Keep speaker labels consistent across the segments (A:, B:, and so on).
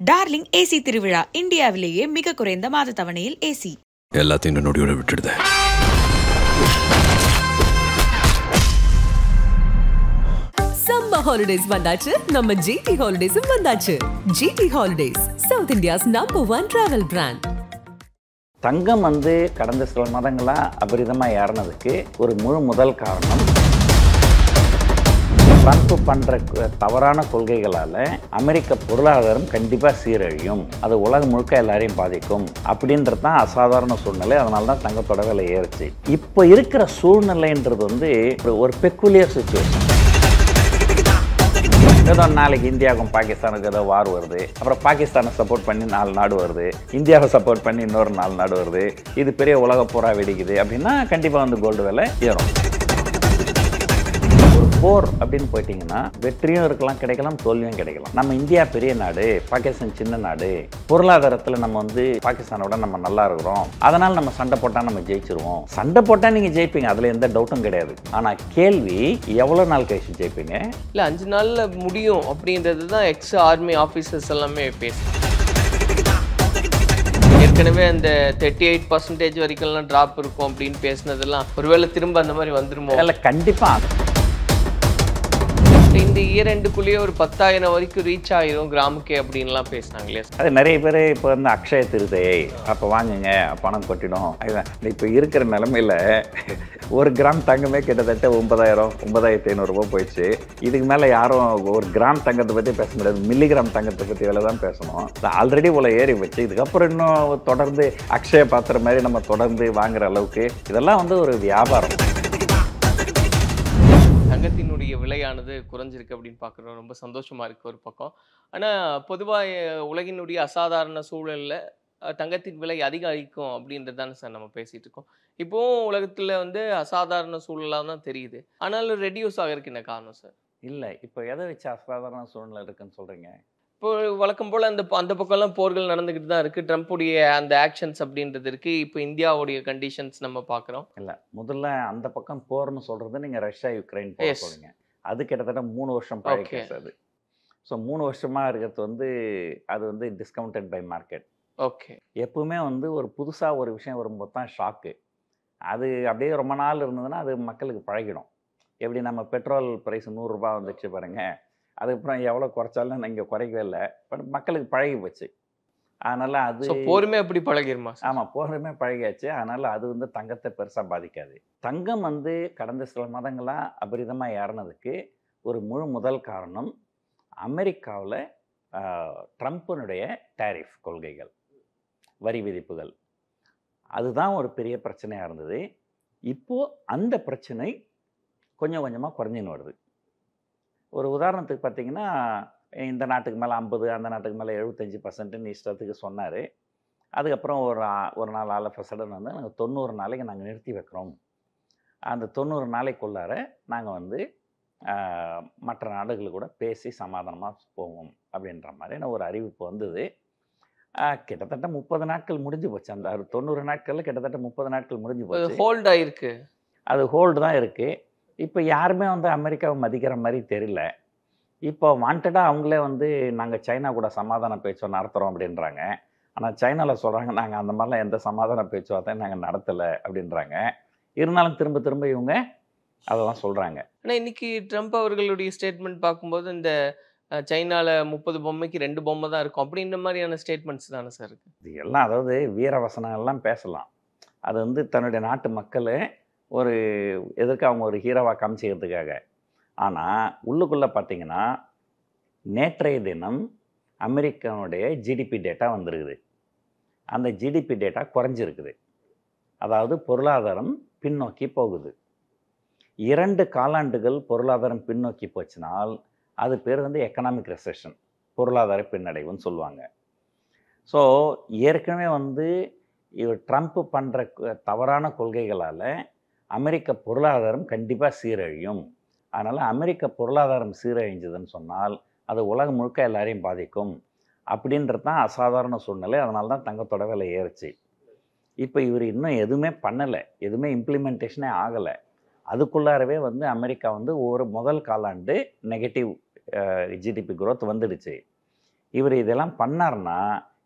A: Darling AC திருவிழா இந்தியாவிலேயே மிக குறைந்த மாத தவணையில் ஏசி.
B: எல்லாத்தையும் நொடியோட விட்டுடுது.
C: சம்மர் ஹாலிடேஸ் வந்தாச்சு, நம்ம ஜிடி ஹாலிடேஸும் வந்தாச்சு. GT holidays, South India's number 1 travel brand.
D: தங்கம் கடந்த சில மாதங்களாக அபரிதமாக ஏறினதுக்கு ஒரு முதல் காரணம் ட்ரம்ப் பண்ணுற தவறான கொள்கைகளால் அமெரிக்க பொருளாதாரம் கண்டிப்பாக சீரழியும், அது உலகம் முழுக்க எல்லாரையும் பாதிக்கும் அப்படின்றது தான் அசாதாரண சூழ்நிலை. அதனால தான் தங்கத்தோட விலை ஏறுச்சு. இப்போ இருக்கிற சூழ்நிலைன்றது ஒரு பெக்குலியர் சுச்சுவேஷன். ஏதோ நாளைக்கு இந்தியாவுக்கும் பாகிஸ்தானுக்கு ஏதோ வார் வருது, அப்புறம் பாகிஸ்தானை சப்போர்ட் பண்ணி 4 நாடு வருது, இந்தியாவை சப்போர்ட் பண்ணி இன்னொரு 4 நாடு வருது, இது பெரிய உலக போரா வெடிக்குது அப்படின்னா கண்டிப்பாக கோல்டு விலை ஏறும். ஒரு போர் அப்படின்னு போயிட்டீங்கன்னா வெற்றியும் இருக்கலாம், கிடைக்கலாம், தோல்வியும் கிடைக்கலாம். நம்ம இந்தியா பெரிய நாடு, பாகிஸ்தான் சின்ன நாடு, பொருளாதாரத்தில் நம்ம பாகிஸ்தானோட நம்ம நல்லா இருக்கிறோம், அதனால் நம்ம சண்டை போட்டால் நம்ம ஜெயிச்சிருவோம். சண்டை போட்டால் நீங்கள் ஜெயிப்பீங்க, அதில் எந்த டவுட்டும் கிடையாது. ஆனால் கேள்வி எவ்வளோ நாள் கழிச்சு ஜெயிப்பீங்க?
E: இல்லை 5 நாளில் முடியும் அப்படின்றது தான் எக்ஸ் ஆர்மி ஆஃபீஸர்ஸ் எல்லாமே பேசுகிறேன். ஏற்கனவே அந்த 38% வரைக்கும்லாம் ட்ராப் இருக்கும் அப்படின்னு பேசினதெல்லாம் ஒருவேளை திரும்ப அந்த மாதிரி வந்துருமோ?
D: இல்லை, கண்டிப்பாக
E: இந்த இயர் எண்டுக்குள்ளேயே ஒரு 10,000 வரைக்கும் ரீச் ஆயிரும் கிராமுக்கே அப்படின்லாம் பேசினாங்களே.
D: அது நிறைய பேர் இப்போ அக்ஷய திருதையை அப்போ வாங்குங்க பணம் கொட்டிடும். இப்போ இருக்கிற நிலமையில் 1 கிராம் தங்கமே கிட்டத்தட்ட 9,000 9,500 ரூபா போயிடுச்சு. இதுக்கு மேலே யாரும் 1 கிராம் தங்கத்தை பற்றி பேச முடியாது, மில்லிகிராம் தங்கத்தை பற்றி வேலை தான் பேசணும். ஆல்ரெடி இவ்வளோ ஏறி வச்சு இதுக்கப்புறம் இன்னும் தொடர்ந்து அக்ஷய பாத்திர மாதிரி நம்ம தொடர்ந்து வாங்குற அளவுக்கு இதெல்லாம் ஒரு வியாபாரம்.
E: தங்கத்தினுடைய விலையானது குறைஞ்சிருக்கு அப்படின்னு பார்க்குறோம், ரொம்ப சந்தோஷமாக இருக்குது ஒரு பக்கம். ஆனால் பொதுவாக உலகினுடைய அசாதாரண சூழலில் தங்கத்தின் விலை அதிகரிக்கும் அப்படின்றது தானே சார் நம்ம பேசிகிட்டு இருக்கோம். இப்போவும் உலகத்தில் அசாதாரண சூழலாக தான் தெரியுது, ஆனாலும் ரெடியூஸ் ஆகிறதுக்கு என்ன காரணம் சார்?
D: இல்லை, இப்போ எதை வச்சு அசாதாரண சூழ்நிலை இருக்குன்னு சொல்கிறீங்க?
E: இப்போ வழக்கம் போல் அந்த பக்கம்லாம் போர்கள் நடந்துக்கிட்டு தான் இருக்குது, ட்ரம்ப்புடைய அந்த ஆக்ஷன்ஸ் அப்படின்றது இருக்குது. இப்போ இந்தியாவுடைய கண்டிஷன்ஸ் நம்ம பார்க்குறோம்.
D: இல்லை, முதல்ல அந்த பக்கம் போர்னு சொல்கிறது நீங்கள் ரஷ்யா யுக்ரைன் சொல்லுங்க, அது கிட்டத்தட்ட 3 வருஷம் பழைய அது. ஸோ 3 வருஷமாக இருக்கிறது அது டிஸ்கவுண்டட் பை மார்க்கெட்.
E: ஓகே,
D: எப்பவுமே ஒரு புதுசாக ஒரு விஷயம் வரும்போது தான் ஷாக்கு. அது அப்படியே ரொம்ப நாள் இருந்ததுன்னா அது மக்களுக்கு பழகிடும். எப்படி நம்ம பெட்ரோல் ப்ரைஸ் 100 ரூபா வந்துச்சு பாருங்கள், அதுக்கப்புறம் எவ்வளோ குறைச்சாலும் நான் இங்கே குறைக்கவே இல்லை, பட் மக்களுக்கு பழகி போச்சு. அதனால் அது
E: போருமே அப்படி பழகிருமா?
D: ஆமாம், போருமே பழகியாச்சு. அதனால் அது தங்கத்தை பெருசாக பாதிக்காது. தங்கம் கடந்த சில மாதங்களாக அபரிதமாக ஏறினதுக்கு ஒரு முதல் காரணம் அமெரிக்காவில் ட்ரம்ப்பினுடைய டேரிஃப் கொள்கைகள், வரி விதிப்புகள். அதுதான் ஒரு பெரிய பிரச்சனையாக இருந்தது. இப்போது அந்த பிரச்சனை கொஞ்சம் கொஞ்சமாக குறைஞ்சின்னு வருது. ஒரு உதாரணத்துக்கு பார்த்தீங்கன்னா, இந்த நாட்டுக்கு மேலே 50, அந்த நாட்டுக்கு மேலே 75% இஷ்டத்துக்கு சொன்னார். அதுக்கப்புறம் ஒரு நாள் ஆலோசனை நாங்கள் 90 நாளைக்கு நாங்கள் நிறுத்தி வைக்கிறோம், அந்த 90 நாளைக்குள்ளார நாங்கள் மற்ற நாடுகள் கூட பேசி சமாதானமாக போவோம் அப்படின்ற மாதிரி ஒரு அறிவிப்பு வந்தது. கிட்டத்தட்ட 30 நாட்கள் முடிஞ்சு போச்சு. அந்த 90 நாட்களில் கிட்டத்தட்ட 30 நாட்கள் முடிஞ்சு போச்சு.
E: ஹோல்ட் ஆகிருக்கு,
D: அது ஹோல்டு தான் இருக்குது. இப்போ யாருமே அமெரிக்காவை மதிக்கிற மாதிரி தெரியல. இப்போ வாண்டடாக அவங்களே நாங்கள் சைனா கூட சமாதான பேச்சு நடத்துகிறோம் அப்படின்றாங்க. ஆனால் சைனாவில் சொல்கிறாங்க நாங்கள் அந்த மாதிரிலாம் எந்த சமாதான பேச்சுவார்த்தையும் நாங்கள் நடத்தலை அப்படின்றாங்க. இருந்தாலும் திரும்ப திரும்ப இவங்க அதை தான் சொல்கிறாங்க.
E: ஆனால் இன்றைக்கி ட்ரம்ப் அவர்களுடைய ஸ்டேட்மெண்ட் பார்க்கும்போது இந்த சைனாவில் 30 பொம்மைக்கு 2 பொம்மை தான் இருக்கும் அப்படின்ற மாதிரியான ஸ்டேட்மெண்ட்ஸ் தானே சார் இருக்குது.
D: இது எல்லாம் அதாவது வீரவசனங்கள்லாம் பேசலாம். அது தன்னுடைய நாட்டு மக்களை எதற்கு அவங்க ஒரு ஹீரோவாக காமிச்சிக்கிறதுக்காக. ஆனால் உள்ளுக்குள்ளே பார்த்தீங்கன்னா நேற்றைய தினம் அமெரிக்காவுடைய ஜிடிபி டேட்டா வந்திருக்குது. அந்த ஜிடிபி டேட்டா குறைஞ்சிருக்குது. அதாவது பொருளாதாரம் பின்னோக்கி போகுது. 2 காலாண்டுகள் பொருளாதாரம் பின்னோக்கி போச்சுனால் அது பேர் எக்கனாமிக் ரெசெஷன், பொருளாதார பின்னடைவுன்னு சொல்லுவாங்க. ஸோ ஏற்கனவே இவர் ட்ரம்ப் பண்ணுற தவறான கொள்கைகளால் அமெரிக்க பொருளாதாரம் கண்டிப்பாக சீரழியும், அதனால் அமெரிக்க பொருளாதாரம் சீரழிஞ்சதுன்னு சொன்னால் அது உலகம் முழுக்க எல்லாரையும் பாதிக்கும் அப்படின்றது தான் அசாதாரண சூழ்நிலை. அதனால தான் தங்கத்தோட விலை ஏறுச்சு. இப்போ இவர் இன்னும் எதுவுமே பண்ணலை, எதுவுமே இம்ப்ளிமெண்டேஷனே ஆகலை. அதுக்குள்ளாரவே அமெரிக்கா ஒரு முதல் காலாண்டு நெகட்டிவ் ஜிடிபி growth வந்துடுச்சு. இவர் இதெல்லாம் பண்ணார்னா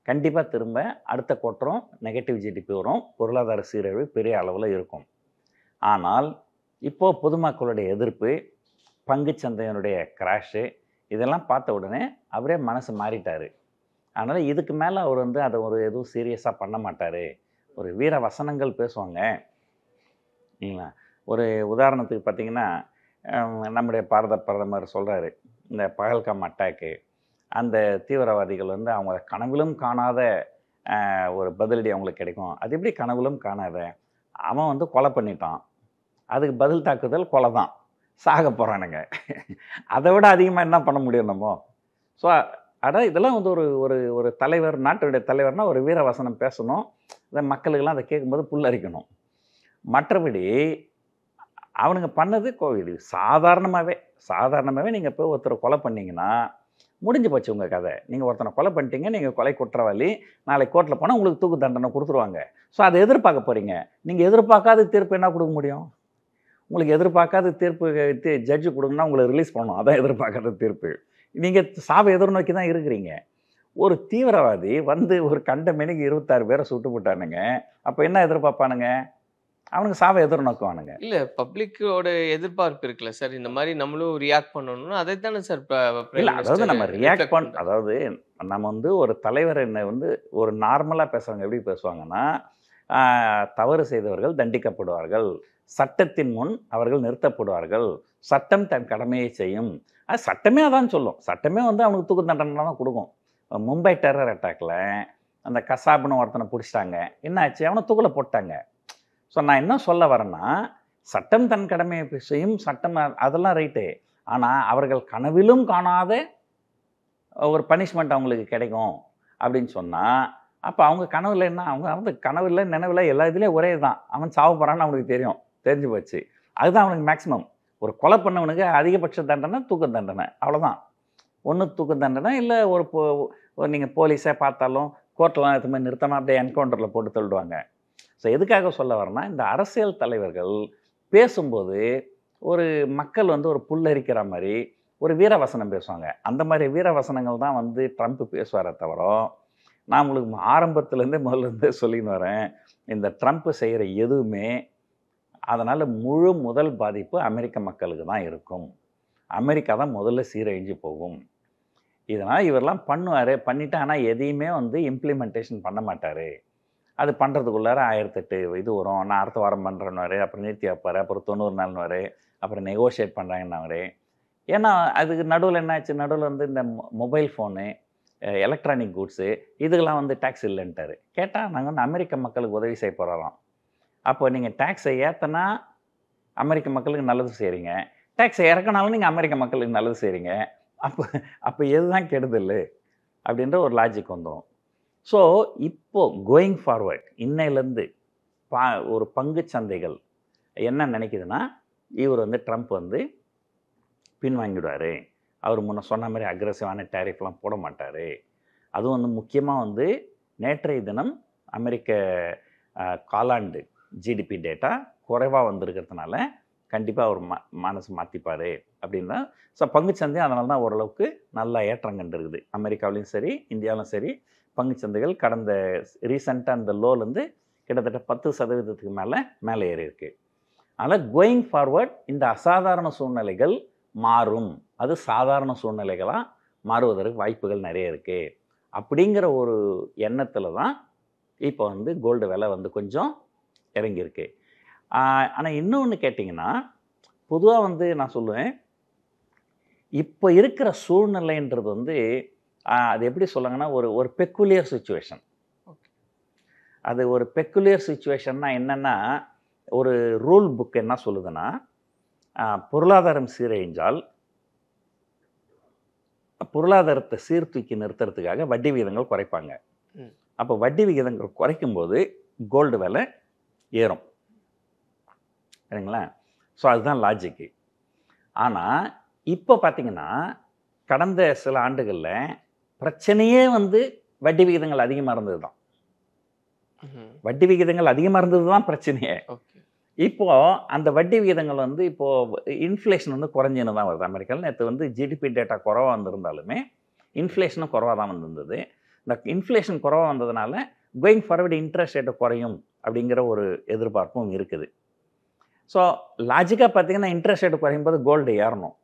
D: கண்டிப்பாக திரும்ப அடுத்த குவார்ட்டரும் நெகட்டிவ் ஜிடிபி வரும், பொருளாதார சீரழிவு பெரிய அளவில் இருக்கும். ஆனால் இப்போது பொதுமக்களுடைய எதிர்ப்பு, பங்குச்சந்தையினுடைய கிராஷு இதெல்லாம் பார்த்த உடனே அவரே மனசு மாறிட்டார். அதனால் இதுக்கு மேலே அவர் வந்து அதை ஒரு எதுவும் சீரியஸாக பண்ண மாட்டார். ஒரு வீர வசனங்கள் பேசுவாங்க இல்லைங்களா. ஒரு உதாரணத்துக்கு பார்த்திங்கன்னா, நம்முடைய பாரத பிரதமர் சொல்கிறாரு, இந்த பகல்காம் அட்டாக்கு அந்த தீவிரவாதிகள் வந்து அவங்க கனவிலும் காணாத ஒரு பதிலடி அவங்களுக்கு கிடைக்கும். அது எப்படி கனவிலும் காணாத? அவன் வந்து கொலை பண்ணிட்டான், அதுக்கு பதில் தாக்குதல் கொலை தான், சாக போகிறானுங்க. அதை விட அதிகமாக என்ன பண்ண முடியும் நம்ம? ஸோ அதான் இதெல்லாம் வந்து ஒரு ஒரு ஒரு தலைவர், நாட்டுடைய தலைவர்னால் ஒரு வீரவசனம் பேசணும். இந்த மக்களுக்கெல்லாம் அதை கேட்கும்போது புல்லரிக்கணும். மற்றபடி அவனுங்க பண்ணது இது சாதாரணமாகவே நீங்கள் போய் ஒருத்தரை கொலை பண்ணிங்கன்னா முடிஞ்சு போச்சு உங்கள் கதை. நீங்கள் ஒருத்தனை கொலை பண்ணிட்டீங்க, நீங்கள் கொலை குற்றவாளி, நாளைக்கு கோர்ட்டில் போனால் உங்களுக்கு தூக்கு தண்டனை கொடுத்துருவாங்க. ஸோ அதை எதிர்பார்க்க போகிறீங்க. நீங்கள் எதிர்பார்க்காத தீர்ப்பு என்ன கொடுக்க முடியும்? உங்களுக்கு எதிர்பார்க்காத தீர்ப்பு ஜட்ஜு கொடுங்கன்னா உங்களை ரிலீஸ் பண்ணணும். அதான் எதிர்பார்க்காத தீர்ப்பு. நீங்கள் சாவை எதிர்நோக்கி தான் இருக்கிறீங்க. ஒரு தீவிரவாதி வந்து ஒரு கண்ட மணிக்கு 26 பேரை சுட்டு போட்டானுங்க. அப்போ என்ன எதிர்பார்ப்பானுங்க? அவனுக்கு சாவை எதிர்நோக்குவானுங்க.
E: இல்ல பப்ளிக்கோட எதிர்பார்ப்பு இருக்குல்ல சார், இந்த மாதிரி நம்மளும் ரியாக்ட் பண்ணணும்னு, அதை தானே சார்
D: இல்லை, அதாவது நம்ம ரியாக்ட் அதாவது நம்ம வந்து ஒரு தலைவர் என்ன வந்து ஒரு நார்மலாக பேசுகிறவங்க எப்படி பேசுவாங்கன்னா, தவறு செய்தவர்கள் தண்டிக்கப்படுவார்கள், சட்டத்தின் முன் அவர்கள் நிறுத்தப்படுவார்கள், சட்டம் தன் கடமையை செய்யும். அது சட்டமே அதான் சொல்லும். சட்டமே வந்து அவனுக்கு தூக்கு தண்டனை தான் கொடுக்கும். மும்பை டெரர் அட்டாக்ல அந்த கசாப்னு ஒருத்தனை பிடிச்சிட்டாங்க. என்ன ஆச்சு? அவனை தூக்கில் போட்டாங்க. ஸோ நான் என்ன சொல்ல வரேன்னா, சட்டம் தன் கடமையை செய்யும், சட்டம் அதெல்லாம் ரைட்டு. ஆனால் அவர்கள் கனவிலும் காணாத ஒரு பனிஷ்மெண்ட் அவங்களுக்கு கிடைக்கும் அப்படின்னு சொன்னால், அப்போ அவங்க கனவுல என்ன, அவங்க வந்து கனவுல நினைவில் எல்லா இதுலேயும் ஒரே தான். அவன் சாவ போகிறான்னு அவனுக்கு தெரிஞ்சு போச்சு. அதுதான் அவனுக்கு மேக்ஸிமம். ஒரு கொலை பண்ணவனுக்கு அதிகபட்ச தண்டனை தூக்கு தண்டனை, அவ்வளோதான். ஒன்று தூக்கு தண்டனை, இல்லை ஒரு நீங்கள் போலீஸை பார்த்தாலும் கோர்ட்டெலாம் எதுவுமே நிறுத்தாமல் அப்படியே என்கவுண்டரில் போட்டு தள்ளிடுவாங்க. ஸோ எதுக்காக சொல்ல வரேன்னா, இந்த அரசியல் தலைவர்கள் பேசும்போது ஒரு மக்கள் வந்து ஒரு புல்லரிக்கிற மாதிரி ஒரு வீரவசனம் பேசுவாங்க. அந்த மாதிரி வீரவசனங்கள் தான் வந்து ட்ரம்ப் பேசுவாரே தவிர, நான் உங்களுக்கு ஆரம்பத்துலேருந்தே முதல்லேருந்தே சொல்லின்னு வரேன், இந்த ட்ரம்ப் செய்கிற எதுவுமே அதனால் முதல் பாதிப்பு அமெரிக்க மக்களுக்கு தான் இருக்கும். அமெரிக்கா தான் முதல்ல சீரழிஞ்சு போகும். இதனால் இவரெல்லாம் பண்ணிவிட்டு ஆனால் எதையுமே வந்து இம்ப்ளிமெண்டேஷன் பண்ண மாட்டார். அது பண்ணுறதுக்குள்ளார 1008 இது வரும். நான் அடுத்த வாரம் பண்ணுறேன்னு, அப்புறம் நிறுத்தி வைப்பார், அப்புறம் 90 நாள்னு, அப்புறம் நெகோஷியேட் பண்ணுறாங்கன்னு. ஏன்னா அதுக்கு நடுவில் என்னாச்சு, நடுவில் வந்து இந்த மொபைல் ஃபோனு, எலக்ட்ரானிக் கூட்ஸு இதுக்கெல்லாம் வந்து டேக்ஸ் இல்லைன்ட்டார். கேட்டால் நாங்கள் வந்து அமெரிக்க மக்களுக்கு உதவி செய்ய போகிறோம். அப்போ நீங்கள் டேக்ஸை ஏற்றினா அமெரிக்க மக்களுக்கு நல்லது செய்கிறீங்க, டேக்ஸை இறக்கினாலும் நீங்கள் அமெரிக்க மக்களுக்கு நல்லது செய்கிறீங்க. அப்போ எதுதான் கெடுதல் அப்படின்ற ஒரு லாஜிக் வந்துடும். ஸோ இப்போது கோயிங் ஃபார்வர்ட் இன்னையிலேருந்து ஒரு பங்கு சந்தைகள் என்ன நினைக்குதுன்னா, இவர் வந்து ட்ரம்ப் வந்து பின்வாங்கிடுவார், அவர் முன்ன சொன்ன மாதிரி அக்ரெசிவான டேரிஃப்லாம் போட மாட்டார். அதுவும் வந்து முக்கியமாக வந்து நேற்றைய தினம் அமெரிக்க காலாண்டு ஜிடிபி டேட்டா குறைவாக வந்திருக்கிறதுனால கண்டிப்பாக அவர் மனசு மாற்றிப்பார் அப்படின்னா. ஸோ பங்குச்சந்தை அதனால தான் ஓரளவுக்கு நல்லா ஏற்றம் கண்டிருக்குது. அமெரிக்காவிலையும் சரி, இந்தியாவிலும் சரி, பங்குச்சந்தைகள் கடந்த ரீசெண்டாக அந்த லோலேருந்து கிட்டத்தட்ட 10% மேலே ஏறி இருக்கு. அதனால் கோயிங் ஃபார்வர்ட் இந்த அசாதாரண சூழ்நிலைகள் மாறும், அது சாதாரண சூழ்நிலைகளாக மாறுவதற்கு வாய்ப்புகள் நிறைய இருக்குது அப்படிங்கிற ஒரு எண்ணத்தில் தான் இப்போ வந்து கோல்டு விலை வந்து கொஞ்சம் இறங்கியிருக்கு. ஆனால் இன்னொன்று கேட்டிங்கன்னா, பொதுவாக வந்து நான் சொல்லுவேன், இப்போ இருக்கிற சூழ்நிலைன்றது வந்து அது எப்படி சொல்லுங்கன்னா, ஒரு பெக்குலியர் சுச்சுவேஷன். அது ஒரு பெக்குலியர் சுச்சுவேஷன்னா என்னென்னா, ஒரு ரூல் புக் என்ன சொல்லுதுன்னா, பொருளாதாரம் சீரழிஞ்சால் பொருளாதாரத்தை சீர்தூக்கி நிறுத்துறதுக்காக வட்டி விகிதங்கள் குறைப்பாங்க. அப்போ வட்டி விகிதங்கள் குறைக்கும்போது கோல்டு விலை ஏறும், சரிங்களா? ஸோ அதுதான் லாஜிக்கு. ஆனால் இப்போ பார்த்திங்கன்னா, கடந்த சில ஆண்டுகளில் பிரச்சனையே வந்து வட்டி விகிதங்கள் அதிகமாக இருந்தது தான். வட்டி விகிதங்கள் அதிகமாக இருந்தது தான் பிரச்சனையே. இப்போது அந்த வட்டி விகிதங்கள் வந்து இப்போது இன்ஃப்ளேஷன் வந்து குறைஞ்சின்னு தான் வருது அமெரிக்காவில். நேற்று வந்து ஜிடிபி டேட்டா குறைவாக வந்திருந்தாலுமே இன்ஃப்ளேஷனும் குறைவாக தான் வந்திருந்தது. இந்த இன்ஃப்ளேஷன் குறைவாக வந்ததுனால கோயிங் ஃபார்வர்டு இன்ட்ரெஸ்ட் ரேட்டு குறையும் அப்படிங்கிற ஒரு எதிர்பார்ப்பும் இருக்குது. ஸோ லாஜிக்காக பார்த்தீங்கன்னா இன்ட்ரெஸ்ட் ரேட்டு குறையும் போது கோல்டு ஏறணும்.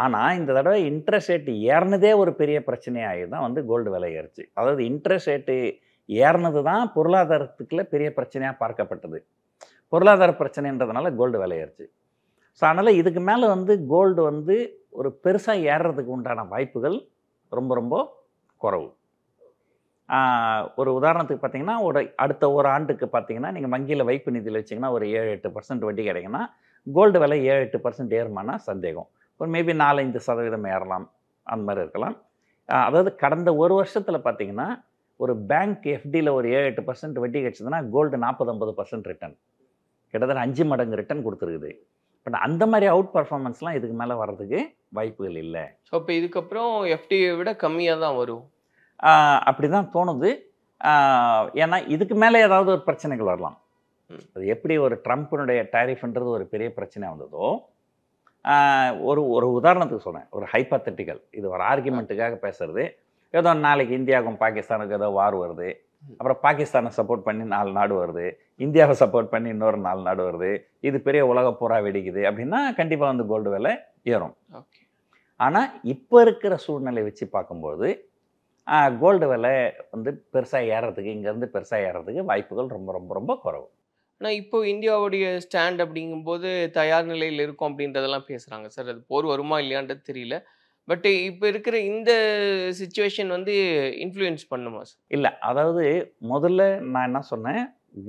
D: ஆனால் இந்த தடவை இன்ட்ரெஸ்ட் ரேட்டு ஏறினதே ஒரு பெரிய பிரச்சனையாகி தான் வந்து கோல்டு விலை ஏறிச்சு. அதாவது இன்ட்ரெஸ்ட் ரேட்டு ஏறினது தான் பொருளாதாரத்துக்குள்ள பெரிய பிரச்சனையாக பார்க்கப்பட்டது. பொருளாதார பிரச்சனைன்றதுனால கோல்டு விலை ஏறிச்சு. ஸோ அதனால் இதுக்கு மேலே வந்து கோல்டு வந்து ஒரு பெருசாக ஏறுறதுக்கு உண்டான வாய்ப்புகள் ரொம்ப ரொம்ப குறைவு. ஒரு உதாரணத்துக்கு பார்த்தீங்கன்னா அடுத்த ஒரு ஆண்டுக்கு பார்த்தீங்கன்னா நீங்கள் வங்கியில் வைப்பு நிதியில் வச்சிங்கன்னா ஒரு 7-8% வட்டி கிடைக்குன்னா கோல்டு விலை 7-8% ஏறுமானா சந்தேகம். ஒரு மேபி 4-5% ஏறலாம், அந்த மாதிரி இருக்கலாம். அதாவது கடந்த ஒரு வருஷத்தில் பார்த்தீங்கன்னா ஒரு பேங்க் எஃப்டியில் ஒரு 7-8% வட்டி கிடைச்சதுன்னா கோல்டு 40-50% ரிட்டர்ன், கிட்டத்தட்ட 5 மடங்கு ரிட்டர்ன் கொடுத்துருக்குது. பட் அந்த மாதிரி அவுட் பர்ஃபார்மன்ஸ்லாம் இதுக்கு மேலே வர்றதுக்கு வாய்ப்புகள் இல்லை.
E: ஸோ இப்போ இதுக்கப்புறம் எஃப்டியை விட கம்மியாக தான் வரும்
D: அப்படி தான் தோணுது. ஏன்னா இதுக்கு மேலே ஏதாவது ஒரு பிரச்சனைகள் வரலாம். அது எப்படி ஒரு ட்ரம்ப்பினுடைய டேரிஃப்ன்றது ஒரு பெரிய பிரச்சனையாக வந்ததோ, ஒரு உதாரணத்துக்கு சொன்னேன், ஒரு ஹைப்பத்தட்டிக்கல், இது ஒரு ஆர்குமெண்ட்டுக்காக பேசுறது. ஏதோ நாளைக்கு இந்தியாவுக்கும் பாகிஸ்தானுக்கு ஏதோ வார் வருது, அப்புறம் பாகிஸ்தானை சப்போர்ட் பண்ணி 4 நாடு வருது, இந்தியாவை சப்போர்ட் பண்ணி இன்னொரு 4 நாடு வருது, இது பெரிய உலக போரா வெடிக்குது அப்படின்னா கண்டிப்பாக வந்து கோல்டு விலை ஏறும். ஆனால் இப்போ இருக்கிற சூழ்நிலை வச்சு பார்க்கும்போது கோல்டு விலை வந்து பெருசாக ஏறதுக்கு, இங்கேருந்து பெருசாக ஏறதுக்கு வாய்ப்புகள் ரொம்ப ரொம்ப ரொம்ப குறைவு.
E: ஆனால் இப்போ இந்தியாவுடைய ஸ்டாண்ட் அப்படிங்கும்போது தயார் நிலையில் இருக்கும் அப்படின்றதெல்லாம் பேசுகிறாங்க சார். அது போர் வருமா இல்லையான்றது தெரியல. பட் இப்போ இருக்கிற இந்த சிச்சுவேஷன் வந்து இன்ஃப்ளூயன்ஸ் பண்ணுமா சார்?
D: இல்லை, அதாவது முதல்ல நான் என்ன சொன்னேன்,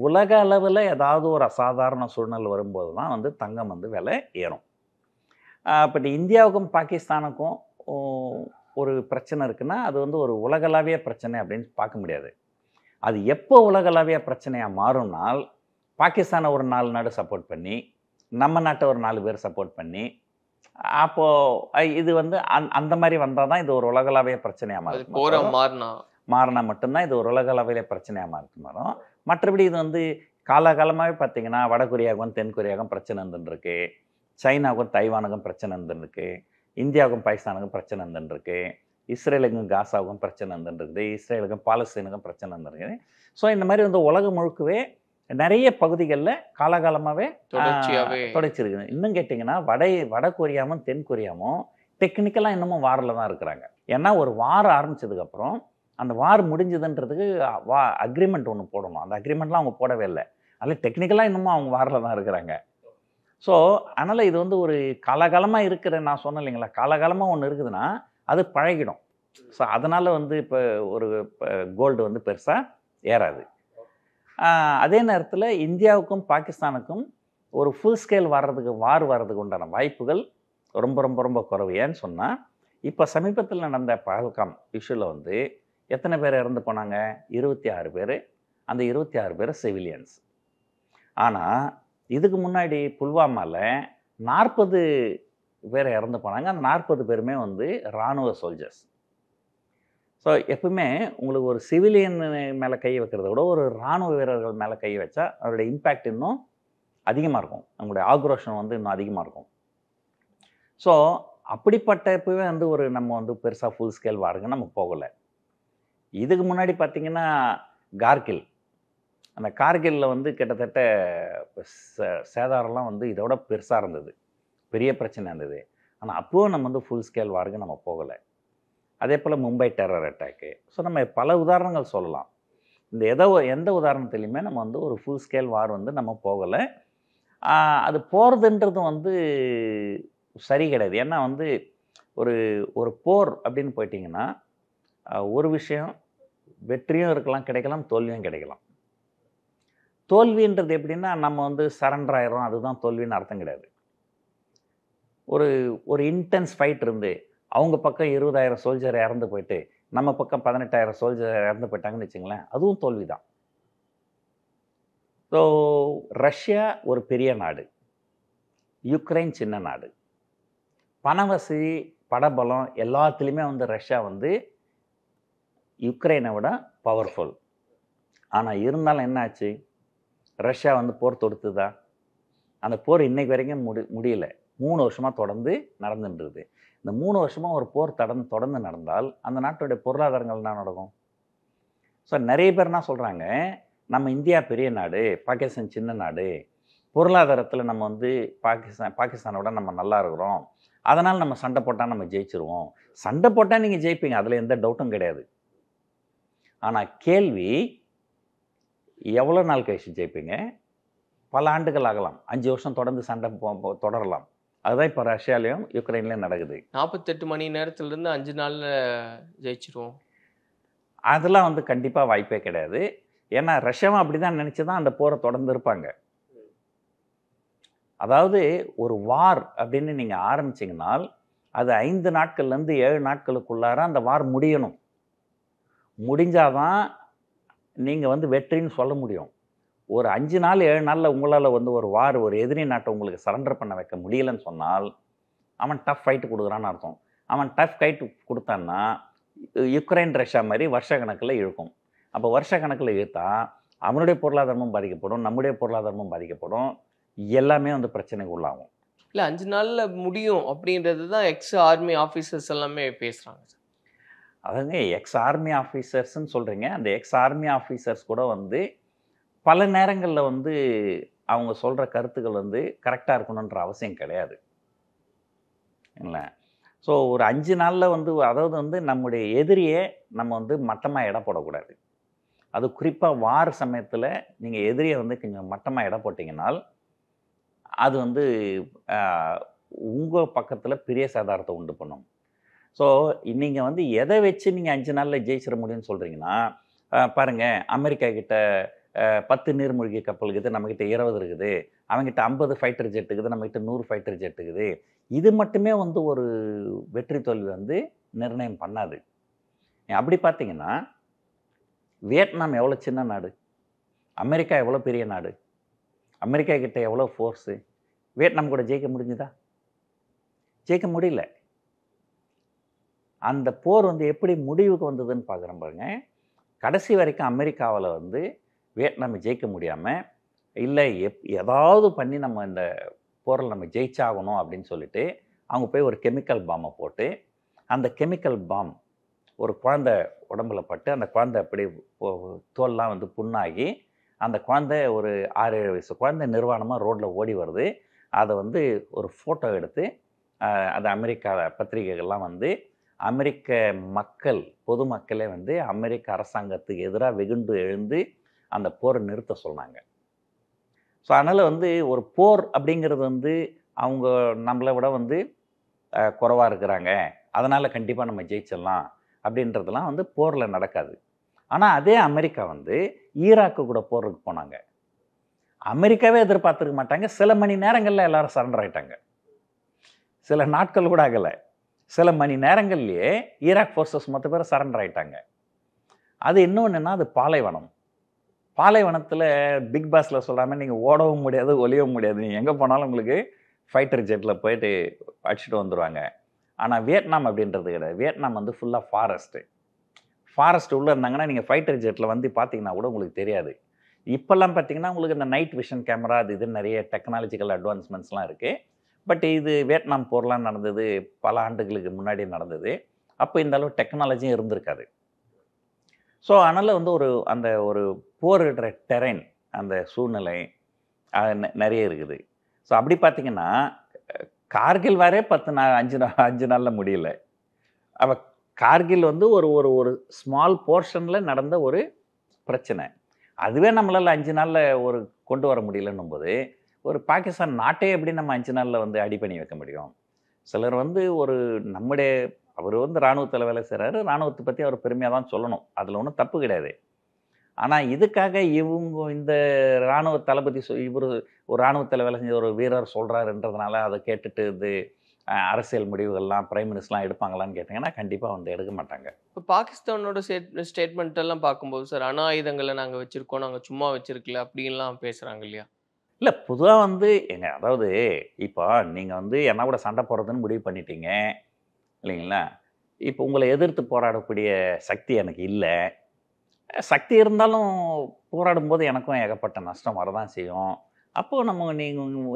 D: உலக அளவில் ஏதாவது ஒரு அசாதாரண சூழ்நிலை வரும்போது தான் வந்து தங்கம் வந்து விலை ஏறும். பட் இந்தியாவுக்கும் பாகிஸ்தானுக்கும் ஒரு பிரச்சனை இருக்குன்னா அது வந்து ஒரு உலகளாவிய பிரச்சனை அப்படின்னு பார்க்க முடியாது. அது எப்போ உலகளாவிய பிரச்சனையாக மாறும்னால், பாகிஸ்தானை ஒரு 4 நாடு சப்போர்ட் பண்ணி, நம்ம நாட்டை ஒரு 4 பேர் சப்போர்ட் பண்ணி, அப்போது இது வந்து அந்த மாதிரி வந்தால் தான் இது ஒரு உலகளாவிய பிரச்சனையாக மாறினா மட்டும்தான் இது ஒரு உலகளவிலே பிரச்சனையாக மாறும். மற்றபடி இது வந்து காலகாலமாகவே பார்த்தீங்கன்னா வடகொரியாவுக்கும் தென்கொரியாவுக்கும் பிரச்சனை இருந்துருக்கு, சைனாவுக்கும் தைவானுக்கும் பிரச்சனை இருந்துருக்கு, இந்தியாவுக்கும் பாகிஸ்தானுக்கும் பிரச்சனை இருந்துருக்கு, இஸ்ரேலுக்கும் காசாவுக்கும் பிரச்சனை இருந்துருக்குது, இஸ்ரேலுக்கும் பாலஸ்தீனுக்கும் பிரச்சனை இருந்துருக்குது. ஸோ இந்த மாதிரி வந்து உலகம் முழுக்கவே நிறைய பகுதிகளில் காலகாலமாகவே தொடர்ச்சிருக்குது. இன்னும் கேட்டிங்கன்னா வடகொரியாவும் தென்கொரியாவும் டெக்னிக்கலாக இன்னமும் வாரில் தான் இருக்கிறாங்க. ஏன்னா ஒரு வார் ஆரம்பித்ததுக்கப்புறம் அந்த வார் முடிஞ்சதுன்றதுக்கு அக்ரிமெண்ட் ஒன்று போடணும். அந்த அக்ரிமெண்ட்லாம் அவங்க போடவே இல்லை. அதில் டெக்னிக்கலாக இன்னமும் அவங்க வாரில் தான் இருக்கிறாங்க. ஸோ அதனால் இது வந்து ஒரு காலகாலமாக இருக்கிற, நான் சொன்னேன் இல்லைங்களா, காலகாலமாக ஒன்று இருக்குதுன்னா அது பழகிடும். ஸோ அதனால் வந்து இப்போ ஒரு கோல்டு வந்து பெருசாக ஏறாது. அதே நேரத்தில் இந்தியாவுக்கும் பாகிஸ்தானுக்கும் ஒரு ஃபுல் ஸ்கேல் வார் வர்றதுக்கு உண்டான வாய்ப்புகள் ரொம்ப ரொம்ப ரொம்ப குறைவு. ஏன்னு சொன்னால், இப்போ சமீபத்தில் நடந்த பஹல்காம் இஷ்யூவில் வந்து எத்தனை பேர் இறந்து போனாங்க? 26 பேர். அந்த 26 பேர் சிவிலியன்ஸ். ஆனால் இதுக்கு முன்னாடி புல்வாமாவில் 40 பேர் இறந்து போனாங்க. அந்த 40 பேருமே வந்து இராணுவ சோல்ஜர்ஸ். ஸோ எப்பவுமே உங்களுக்கு ஒரு சிவிலியன் மேலே கை வைக்கிறத விட ஒரு இராணுவ வீரர்கள் மேலே கை வச்சா அதோடைய இம்பேக்ட் இன்னும் அதிகமாக இருக்கும், நம்மளுடைய ஆக்ரோஷம் வந்து இன்னும் அதிகமாக இருக்கும். ஸோ அப்படிப்பட்ட இப்போவே வந்து நம்ம வந்து பெருசாக ஃபுல் ஸ்கேல் வாருங்க நம்ம போகலை. இதுக்கு முன்னாடி பார்த்திங்கன்னா கார்கில், அந்த கார்கிலில் வந்து கிட்டத்தட்ட சேதாரம்லாம் வந்து இதோட பெருசாக இருந்தது, பெரிய பிரச்சனை இருந்தது. ஆனால் அப்போவும் நம்ம வந்து ஃபுல் ஸ்கேல் வாருக்கு நம்ம போகலை. அதே போல் மும்பை டெரர் அட்டாக்கு. ஸோ நம்ம பல உதாரணங்கள் சொல்லலாம். இந்த எந்த உதாரணத்துலையுமே நம்ம வந்து ஒரு ஃபுல் ஸ்கேல் வார் வந்து நம்ம போகலை. அது போகிறதுன்றதும் வந்து சரி கிடையாது. ஏன்னா வந்து ஒரு போர் அப்படின்னு போயிட்டிங்கன்னா ஒரு விஷயம் வெற்றியும் இருக்கலாம், கிடைக்கலாம், தோல்வியும் கிடைக்கலாம். தோல்வின்றது எப்படின்னா நம்ம வந்து சரண்டர் ஆயிரும், அதுதான் தோல்வின்னு அர்த்தம் கிடையாது. ஒரு இன்டென்ஸ் ஃபைட் இருந்து அவங்க பக்கம் 20,000 சோல்ஜர் இறந்து போயிட்டு நம்ம பக்கம் 18,000 சோல்ஜர் இறந்து போயிட்டாங்கன்னு வச்சுங்களேன், அதுவும் தோல்வி தான். ஸோ ரஷ்யா ஒரு பெரிய நாடு, யுக்ரைன் சின்ன நாடு, பணவசதி படபலம் எல்லாத்துலேயுமே வந்து ரஷ்யா வந்து யுக்ரைனை விட பவர்ஃபுல். ஆனால் இருந்தாலும் என்ன ஆச்சு, ரஷ்யா வந்து போர் தொடுத்துதா? அந்த போர் இன்னைக்கு வரைக்கும் முடியல. 3 வருஷமாக தொடர்ந்து நடந்துட்டுருது. இந்த 3 வருஷமாக ஒரு போர் தொடர்ந்து நடந்தால் அந்த நாட்டுடைய பொருளாதாரங்கள் என்ன நடக்கும்? ஸோ நிறைய பேர் என்ன சொல்கிறாங்க, நம்ம இந்தியா பெரிய நாடு, பாகிஸ்தான் சின்ன நாடு, பொருளாதாரத்தில் நம்ம வந்து பாகிஸ்தானோட நம்ம நல்லா இருக்கிறோம், அதனால் நம்ம சண்டை போட்டால் நம்ம ஜெயிச்சிருவோம். சண்டை போட்டால் நீங்கள் ஜெயிப்பீங்க, அதில் எந்த டவுட்டும் கிடையாது. ஆனால் கேள்வி, எவ்வளோ நாள் கழிச்சு ஜெயிப்பீங்க? பல ஆண்டுகள் ஆகலாம், 5 வருஷம் தொடர்ந்து சண்டை தொடரலாம். அதுதான் இப்போ ரஷ்யாலையும் யுக்ரைன்லையும் நடக்குது.
E: 48 மணி நேரத்துலேருந்து 5 நாளில் ஜெயிச்சிருவோம்.
D: அதெல்லாம் வந்து கண்டிப்பாக வாய்ப்பே கிடையாது. ஏன்னா ரஷ்யாவும் அப்படி தான் நினச்சி தான் அந்த போரை தொடர்ந்து இருப்பாங்க. அதாவது ஒரு வார் அப்படின்னு நீங்கள் ஆரம்பிச்சிங்கனால் அது 5 நாட்கள்லேருந்து 7 நாட்களுக்குள்ளார அந்த வார் முடியணும். முடிஞ்சாதான் நீங்கள் வந்து வெற்றின்னு சொல்ல முடியும். ஒரு 5 நாள் 7 நாளில் உங்களால் வந்து ஒரு வார், ஒரு எதிரி நாட்டை உங்களுக்கு சரண்டர் பண்ண வைக்க முடியலன்னு சொன்னால் அவன் டஃப் ஃபைட்டு கொடுக்குறான்னு அர்த்தம். அவன் டஃப் ஃபைட்டு கொடுத்தான்னா யுக்ரைன் ரஷ்யா மாதிரி வருஷ கணக்கில் இழுக்கும். அப்போ வருஷ கணக்கில் இழுத்தா அவனுடைய பொருளாதாரமும் பாதிக்கப்படும், நம்முடைய பொருளாதாரமும் பாதிக்கப்படும், எல்லாமே வந்து பிரச்சனைக்கு உள்ளாகும்.
E: இல்லை 5 நாளில் முடியும் அப்படின்றது தான் எக்ஸ் ஆர்மி ஆஃபீஸர்ஸ் எல்லாமே பேசுகிறாங்க.
D: அதாங்க எக்ஸ் ஆர்மி ஆஃபீஸர்ஸ்ன்னு சொல்கிறீங்க. அந்த எக்ஸ் ஆர்மி ஆஃபீஸர்ஸ் கூட வந்து பல நேரங்களில் வந்து அவங்க சொல்கிற கருத்துக்கள் வந்து கரெக்டாக இருக்கணுன்ற அவசியம் கிடையாது இல்லை. ஸோ ஒரு 5 நாளில் வந்து, அதாவது வந்து நம்முடைய எதிரியை நம்ம வந்து மட்டமாக எடை போடக்கூடாது. அது குறிப்பாக வார சமயத்தில் நீங்கள் எதிரியை வந்து கொஞ்சம் மட்டமாக எடை போட்டிங்கனால் அது வந்து உங்கள் பக்கத்தில் பெரிய சேதாரத்தை உண்டு பண்ணும். ஸோ நீங்கள் வந்து எதை வச்சு நீங்கள் 5 நாளில் ஜெயிச்சிட முடியும்னு சொல்கிறீங்கன்னா, பாருங்கள், அமெரிக்கா கிட்ட 10 நீர்மூழ்கி கப்பல் இருக்குது, நம்மக்கிட்ட 20 இருக்குது, அவங்ககிட்ட 50 ஃபைட்டர் ஜெட் இருக்குது, நம்மக்கிட்ட 100 ஃபைட்டர் ஜெட் இருக்குது. இது மட்டுமே வந்து ஒரு வெற்றி தோல்வி வந்து நிர்ணயம் பண்ணாது. அப்படி பார்த்தீங்கன்னா வியட்நாம் எவ்வளோ சின்ன நாடு, அமெரிக்கா எவ்வளோ பெரிய நாடு, அமெரிக்கா கிட்ட எவ்வளோ ஃபோர்ஸு, வியட்நாம் கூட ஜெயிக்க முடிஞ்சுதா? ஜெயிக்க முடியல. அந்த போர் வந்து எப்படி முடிவுக்கு வந்ததுன்னு பார்க்குறேன் பாருங்க. கடைசி வரைக்கும் அமெரிக்காவில் வந்து வியட்நாமை ஜெயிக்க முடியாமல், இல்லை ஏதாவது பண்ணி நம்ம இந்த போரில் நம்ம ஜெயிச்சாகணும் அப்படின்னு சொல்லிட்டு அவங்க போய் ஒரு கெமிக்கல் பாம்பை போட்டு, அந்த கெமிக்கல் பாம் ஒரு குழந்தை உடம்புல பட்டு அந்த குழந்தை அப்படி தோல்லாம் வந்து புண்ணாகி, அந்த குழந்தை ஒரு 6-7 வயசு குழந்தை நிர்வாணமாக ரோட்டில் ஓடி வருது. அதை வந்து ஒரு ஃபோட்டோ எடுத்து அது அமெரிக்கா பத்திரிகைகள்லாம் வந்து அமெரிக்க மக்கள், பொதுமக்களே வந்து அமெரிக்க அரசாங்கத்துக்கு எதிராக வெகுண்டு எழுந்து அந்த போரை நிறுத்த சொன்னாங்க. ஸோ அதனால் வந்து ஒரு போர் அப்படிங்கிறது வந்து அவங்க நம்மளை விட வந்து குறைவாக இருக்கிறாங்க, அதனால் கண்டிப்பாக நம்ம ஜெயிச்சிடலாம் அப்படின்றதெல்லாம் வந்து போரில் நடக்காது. ஆனால் அதே அமெரிக்கா வந்து ஈராக்கு கூட போருக்கு போனாங்க. அமெரிக்காவே எதிர்பார்த்துருக்க மாட்டாங்க. சில மணி நேரங்களில் எல்லாரும் சரண்டர் ஆகிட்டாங்க. சில நாட்கள் கூட ஆகலை, சில மணி நேரங்கள்லேயே ஈராக் ஃபோர்ஸஸ் மொத்த பேர் சரண்டர் ஆகிட்டாங்க. அது இன்னொன்றுன்னா அது பாலைவனம். பாலைவனத்தில் பிக் பாஸில் சொல்லாமல் நீங்கள் ஓடவும் முடியாது, ஒளியவும் முடியாது. நீங்கள் எங்கே போனாலும் உங்களுக்கு ஃபைட்டர் ஜெட்டில் போயிட்டு அடிச்சுட்டு வந்துடுவாங்க. ஆனால் வியட்நாம் அப்படின்றது கிடையாது. வியட்நாம் வந்து ஃபுல்லாக ஃபாரஸ்ட் உள்ளே இருந்தாங்கன்னா நீங்கள் ஃபைட்டர் ஜெட்டில் வந்து பார்த்தீங்கன்னா கூட உங்களுக்கு தெரியாது. இப்போல்லாம் பார்த்தீங்கன்னா உங்களுக்கு இந்த நைட் விஷன் கேமரா அது இது நிறைய டெக்னாலஜிக்கல் அட்வான்ஸ்மெண்ட்ஸ்லாம் இருக்குது. பட் இது வியட்நாம் போர்லாம் நடந்தது பல ஆண்டுகளுக்கு முன்னாடி நடந்தது. அப்போ இந்த அளவு டெக்னாலஜியும் இருந்திருக்காது. ஸோ அதனால் வந்து அந்த ஒரு போரிடுற டெரைன், அந்த சூழ்நிலை நிறைய இருக்குது. ஸோ அப்படி பார்த்திங்கன்னா கார்கில் வரே 5 நாளில் முடியல. அப்போ கார்கில் வந்து ஒரு ஸ்மால் போர்ஷனில் நடந்த ஒரு பிரச்சனை. அதுவே நம்மளால் 5 நாளில் கொண்டு வர முடியலன்னும் போது ஒரு பாகிஸ்தான் நாட்டே எப்படி நம்ம 5 நாளில் வந்து அடி பண்ணி வைக்க முடியும்? சிலர் வந்து அவர் வந்து இராணுவத்தில் வேலை செய்கிறாரு, இராணுவத்தை பற்றி அவர் பெருமையாக தான் சொல்லணும், அதில் ஒன்றும் தப்பு கிடையாது. ஆனால் இதுக்காக இந்த இராணுவ தளபதி இவர் ஒரு இராணுவத்தில் வேலை செஞ்ச ஒரு வீரர் சொல்கிறாருன்றதுனால அதை கேட்டுட்டு இது அரசியல் முடிவுகள்லாம் பிரைம் மினிஸ்டர்லாம் எடுப்பாங்களான்னு கேட்டிங்கன்னா கண்டிப்பாக வந்து எடுக்க மாட்டாங்க.
E: இப்போ பாகிஸ்தானோட ஸ்டேட்மெண்ட் எல்லாம் பார்க்கும்போது சார், அணு ஆயுதங்களை நாங்கள் வச்சுருக்கோம், நாங்கள் சும்மா வச்சுருக்கல அப்படின்லாம் பேசுகிறாங்க இல்லையா?
D: இல்லை, பொதுவாக வந்து அதாவது இப்போ நீங்கள் வந்து என்ன கூட சண்டை போடுறதுன்னு முடிவு பண்ணிட்டீங்க இல்லைங்களா? இப்போ உங்களை எதிர்த்து போராடக்கூடிய சக்தி எனக்கு இல்லை. சக்தி இருந்தாலும் போராடும்போது எனக்கும் ஏகப்பட்ட நஷ்டம் வரதான் செய்யும். அப்போது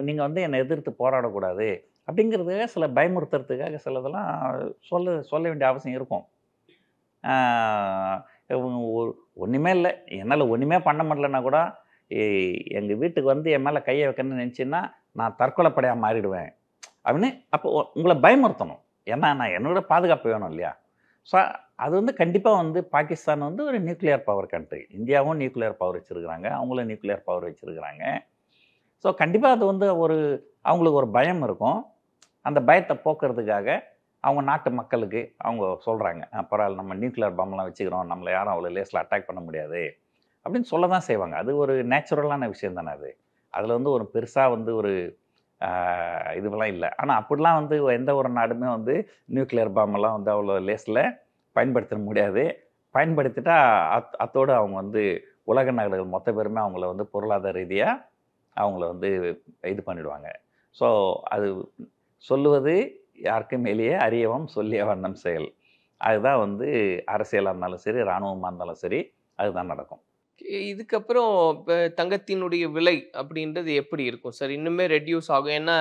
D: நீங்கள் வந்து என்னை எதிர்த்து போராடக்கூடாது, அப்படிங்கிறதுக்காக சில பயமுறுத்துறதுக்காக சிலதெல்லாம் சொல்ல வேண்டிய அவசியம் இருக்கும். ஒன்றுமே இல்லை, என்னால் ஒன்றுமே பண்ண முடியலன்னா கூட எங்கள் வீட்டுக்கு வந்து என் மேலே கையை வைக்கணும்னு நினச்சின்னா நான் தற்கொலைப்படையாக மாறிடுவேன் அப்படின்னு அப்போ உங்களை பயமுறுத்தணும். ஏன்னா நான் என்னோட பாதுகாப்பு வேணும் இல்லையா? ஸோ அது வந்து கண்டிப்பாக வந்து பாகிஸ்தான் வந்து ஒரு நியூக்ளியர் பவர் கண்ட்ரி. இந்தியாவும் நியூக்ளியர் பவர் வச்சுருக்கிறாங்க, அவங்களும் நியூக்ளியர் பவர் வச்சுருக்கிறாங்க. ஸோ கண்டிப்பாக அது வந்து அவங்களுக்கு ஒரு பயம் இருக்கும். அந்த பயத்தை போக்குறதுக்காக அவங்க நாட்டு மக்களுக்கு அவங்க சொல்கிறாங்க, பரவாயில்ல நம்ம நியூக்ளியர் பாம்பெலாம் வச்சுக்கிறோம், நம்மளை யாரும் அவ்வளோ லேஸில் அட்டாக் பண்ண முடியாது அப்படின்னு சொல்ல தான் செய்வாங்க. அது ஒரு நேச்சுரலான விஷயம் தானே. அதில் வந்து ஒரு பெருசாக வந்து ஒரு இதுவெல்லாம் இல்லை. ஆனால் அப்படிலாம் வந்து எந்த ஒரு நாடுமே வந்து நியூக்ளியர் பாம்பெல்லாம் வந்து அவ்வளோ லேஸில் பயன்படுத்த முடியாது. பயன்படுத்திட்டா அத்தோடு அவங்க வந்து உலக நாடுகள் மொத்த பேருமே அவங்கள வந்து பொருளாதார ரீதியாக அவங்கள வந்து இது பண்ணிடுவாங்க. ஸோ அது சொல்லுவது யாருக்கும் மேலேயே அறியவும் சொல்லிய வண்ணம் செயல். அதுதான் வந்து அரசியலாக இருந்தாலும் சரி, இராணுவமாக இருந்தாலும் சரி, அதுதான் நடக்கும்.
E: இதுக்கப்புறம் இப்போ தங்கத்தினுடைய விலை அப்படின்றது எப்படி இருக்கும் சார்? இன்னுமே ரெடியூஸ் ஆகும்? ஏன்னா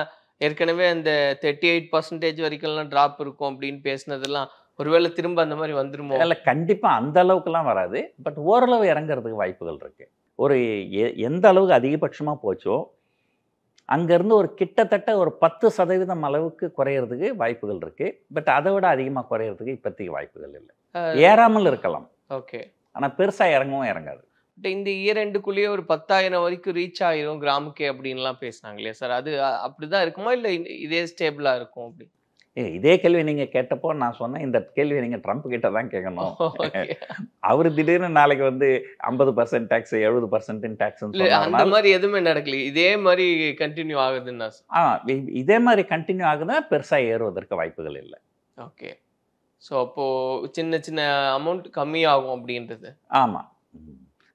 E: ஏற்கனவே அந்த 38% வரைக்கும்லாம் ட்ராப் இருக்கும் அப்படின்னு பேசினதெல்லாம் ஒருவேளை திரும்ப அந்த மாதிரி வந்துருமோ?
D: இல்லை, கண்டிப்பாக அந்த அளவுக்குலாம் வராது. பட் ஓரளவு இறங்குறதுக்கு வாய்ப்புகள் இருக்குது. ஒரு எந்த அளவுக்கு அதிகபட்சமாக போச்சோ அங்கேருந்து ஒரு கிட்டத்தட்ட ஒரு 10% அளவுக்கு குறையிறதுக்கு வாய்ப்புகள் இருக்குது. பட் அதை விட அதிகமாக குறையிறதுக்கு இப்போதைக்கு வாய்ப்புகள் இல்லை. ஏறாமல் இருக்கலாம்.
E: ஓகே.
D: ஆனால் பெருசாக இறங்கவும் இறங்காது.
E: இந்த இயர்-ரெண்டுக்குள்ளேயே ஒரு 10,000 வரைக்கும் ரீச் ஆயிரும் கிராமுக்கே அப்படின்லாம் பேசுனாங்க இல்லையா சார்? அது அப்படிதான் இருக்குமா, இல்லை இதே ஸ்டேபிளாக இருக்கும்? அப்படி
D: இதே கேள்வி நீங்கள் கேட்டப்போ நான் சொன்னேன், இந்த கேள்வியை நீங்கள் ட்ரம்ப் கிட்ட தான் கேட்கணும். அவர் திடீர்னு நாளைக்கு வந்து 50% டேக்ஸ் 70% டேக்ஸ்
E: அந்த மாதிரி எதுவுமே நடக்கல, இதே மாதிரி கண்டினியூ ஆகுதுன்னா?
D: இதே மாதிரி கண்டினியூ ஆகுதுன்னா பெருசாக ஏறுவதற்கு வாய்ப்புகள் இல்லை.
E: ஓகே. ஸோ அப்போது சின்ன சின்ன அமௌண்ட் கம்மியாகும் அப்படின்றது?
D: ஆமாம்.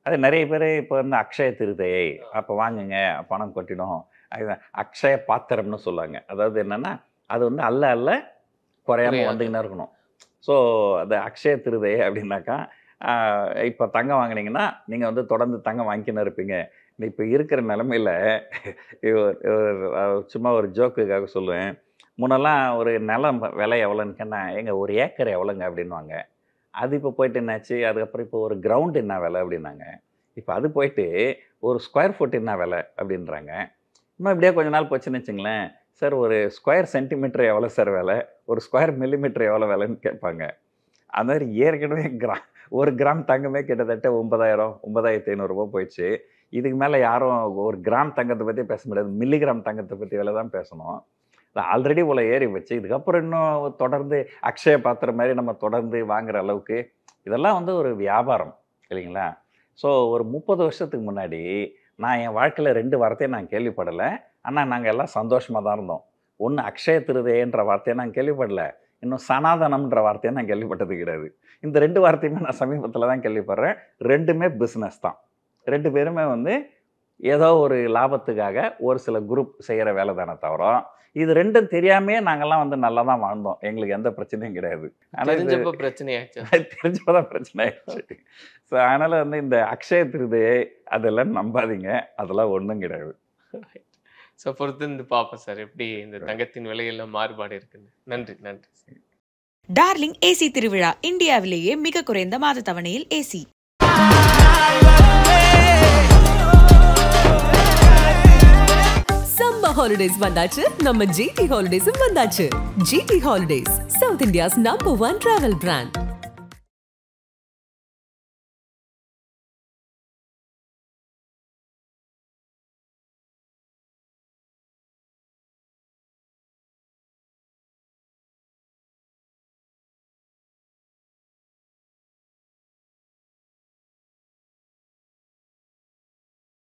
D: அது நிறைய பேர் இப்போ வந்து அக்ஷய திருதையை அப்போ வாங்குங்க பணம் கொட்டிடும், அதுதான் அக்ஷய பாத்திரம்னு சொல்லுவாங்க. அதாவது என்னென்னா அது வந்து அல்ல குறையாமல் வந்துக்கினே இருக்கணும். ஸோ அது அக்ஷய திருதை அப்படின்னாக்கா இப்போ தங்கம் வாங்கினீங்கன்னா நீங்கள் வந்து தொடர்ந்து தங்கம் வாங்கிக்கின்னு இருப்பீங்க. இப்போ இருக்கிற நிலமையில் சும்மா ஒரு ஜோக்குக்காக சொல்லுவேன், முன்னெல்லாம் ஒரு நிலம் விலை எவ்வளோன்னு கேட்டால் எங்க ஒரு ஏக்கர் எவ்வளோங்க அப்படின்வாங்க. அது இப்போ போயிட்டு என்னாச்சு, அதுக்கப்புறம் இப்போ ஒரு கிரவுண்டு என்ன விலை அப்படின்னாங்க. இப்போ அது போயிட்டு ஒரு ஸ்கொயர் ஃபுட் என்ன விலை அப்படின்றாங்க. இன்னும் இப்படியே கொஞ்ச நாள் போச்சுன்னு வச்சுங்களேன், சார் ஒரு ஸ்கொயர் சென்டிமீட்டர் எவ்வளோ சார் விலை, ஒரு ஸ்கொயர் மில்லிமீட்டர் எவ்வளோ விலைன்னு கேட்பாங்க. அது மாதிரி ஏற்கனவே ஒரு கிராம் தங்கமே கிட்டத்தட்ட 9,000-9,500 போயிடுச்சு. இதுக்கு மேலே யாரும் ஒரு கிராம் தங்கத்தை பற்றி பேச முடியாது, மில்லிகிராம் தங்கத்தை பற்றி விலை தான் பேசணும். ஆல்ரெடி இவ்வளோ ஏறி வச்சு இதுக்கப்புறம் இன்னும் தொடர்ந்து அக்ஷய பாத்திரம் மாதிரி நம்ம தொடர்ந்து வாங்குற அளவுக்கு இதெல்லாம் வந்து ஒரு வியாபாரம் இல்லைங்களா? ஸோ ஒரு 30 வருஷத்துக்கு முன்னாடி நான் என் வாழ்க்கையில் 2 வார்த்தையை நான் கேள்விப்படலை. ஆனால் நாங்கள் எல்லாம் சந்தோஷமாக தான் இருந்தோம். ஒன்று அக்ஷய திருதைன்ற வார்த்தையை நான் கேள்விப்படலை, இன்னும் சனாதனம்ன்ற வார்த்தையை நான் கேள்விப்பட்டது கிடையாது. இந்த 2 வார்த்தையுமே நான் சமீபத்தில் தான் கேள்விப்படுறேன். 2மே பிஸ்னஸ் தான். 2 பேருமே வந்து ஏதோ ஒரு லாபத்துக்காக ஒரு சில குரூப் செய்கிற வேலை தானே தவிர இது 2ம் தெரியாமே நாங்கள்லாம் வந்து நல்லா தான் வாழ்ந்தோம், எங்களுக்கு எந்த பிரச்சனையும் கிடையாது.
E: தெரிஞ்சப்போ பிரச்சனை ஆயிடுச்சு,
D: தெரிஞ்சப்போதான் பிரச்சனை ஆயிடுச்சு. ஸோ அதனால் வந்து இந்த அக்ஷய திருதையை அதெல்லாம் நம்பாதீங்க, அதெல்லாம் ஒன்றும் கிடையாது.
E: ஸோ பொறுத்து இருந்து பார்ப்போம் சார் எப்படி இந்த தங்கத்தின் விலையெல்லாம் மாறுபாடு இருக்குன்னு. நன்றி.
A: டார்லிங் ஏசி திருவிழா இந்தியாவிலேயே மிக குறைந்த மாத தவணையில் ஏசி.
C: சம்மர் ஹாலிடேஸ் வந்தாச்சு, நம்ம ஜிடி ஹாலிடேஸும் வந்தாச்சு. GT holidays, South India's number 1 travel brand.